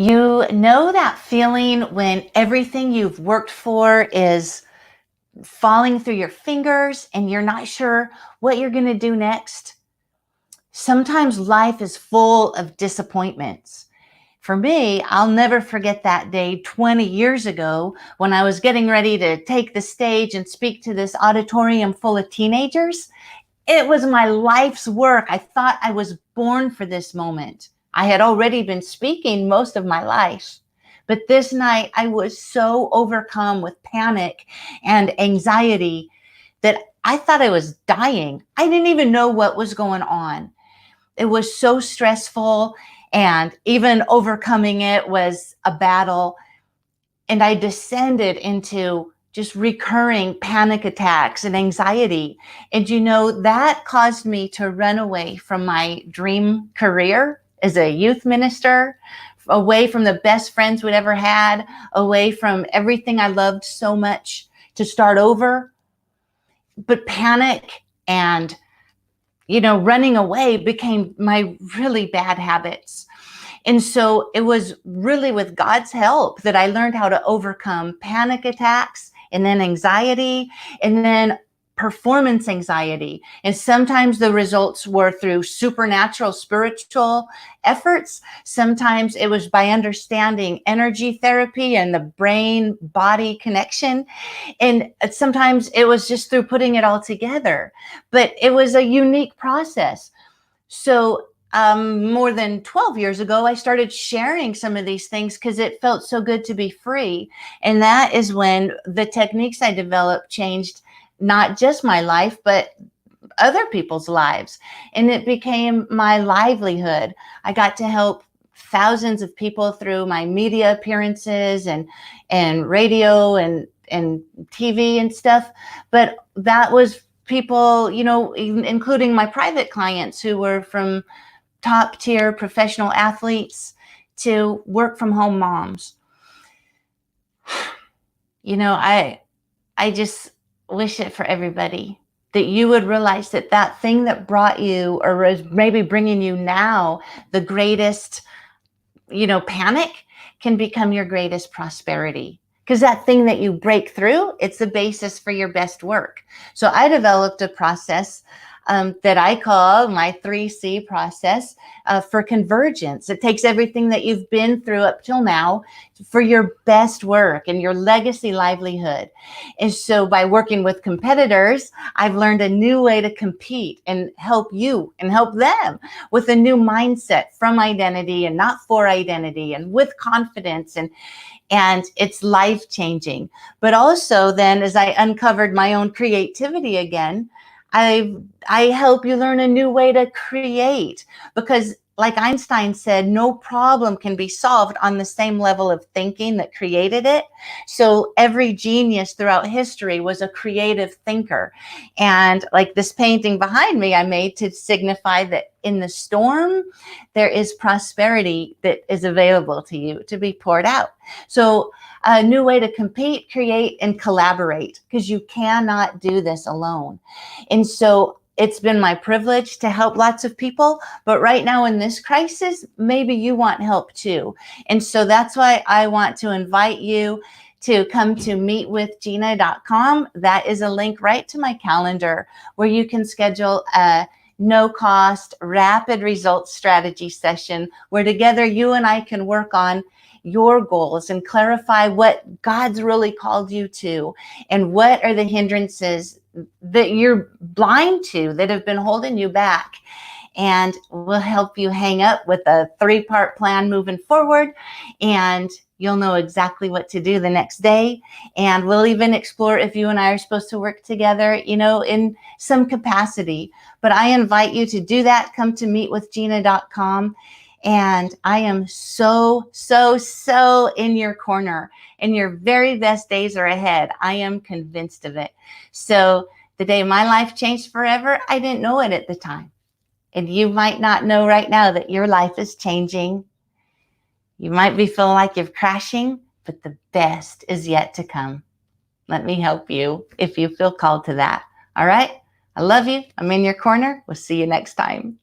You know that feeling when everything you've worked for is falling through your fingers and you're not sure what you're going to do next? Sometimes life is full of disappointments. For me, I'll never forget that day 20 years ago when I was getting ready to take the stage and speak to this auditorium full of teenagers. It was my life's work. I thought I was born for this moment. I had already been speaking most of my life. But this night, I was so overcome with panic and anxiety that I thought I was dying. I didn't even know what was going on. It was so stressful, and even overcoming it was a battle. And I descended into just recurring panic attacks and anxiety. And that caused me to run away from my dream career as a youth minister, away from the best friends we'd ever had, away from everything I loved so much, to start over. But panic and running away became my really bad habits. And so it was really with God's help that I learned how to overcome panic attacks and then anxiety and then performance anxiety. And sometimes the results were through supernatural spiritual efforts. Sometimes it was by understanding energy therapy and the brain body connection. And sometimes it was just through putting it all together. But it was a unique process. So more than 12 years ago, I started sharing some of these things because it felt so good to be free. And that is when the techniques I developed changed not just my life, but other people's lives. And it became my livelihood. I got to help thousands of people through my media appearances and radio and TV and stuff. But that was people, including my private clients who were from top tier professional athletes to work from home moms. I just wish it for everybody, that you would realize that that thing that brought you, or is maybe bringing you now, the greatest, panic, can become your greatest prosperity. Because that thing that you break through, it's the basis for your best work. So I developed a process that I call my 3C process for convergence. It takes everything that you've been through up till now for your best work and your legacy livelihood. And so by working with competitors, I've learned a new way to compete and help you and help them with a new mindset from identity and not for identity, and with confidence, and it's life-changing. But also then, as I uncovered my own creativity again, I help you learn a new way to create, because like Einstein said, no problem can be solved on the same level of thinking that created it. So every genius throughout history was a creative thinker. And like this painting behind me, I made to signify that in the storm, there is prosperity that is available to you to be poured out. So a new way to compete, create, and collaborate, because you cannot do this alone. And so it's been my privilege to help lots of people, but right now in this crisis, maybe you want help too. And so that's why I want to invite you to come to meetwithgina.com. That is a link right to my calendar where you can schedule a no-cost, rapid results strategy session where together you and I can work on your goals and clarify what God's really called you to, and what are the hindrances that you're blind to that have been holding you back. And we'll help you hang up with a 3-part plan moving forward, and you'll know exactly what to do the next day. And we'll even explore if you and I are supposed to work together, in some capacity. But I invite you to do that. Come to meetwithgina.com. And I am so, so, so in your corner, and your very best days are ahead. I am convinced of it. So the day my life changed forever, I didn't know it at the time. And you might not know right now that your life is changing. You might be feeling like you're crashing, but the best is yet to come. Let me help you if you feel called to that. All right? I love you. I'm in your corner. We'll see you next time.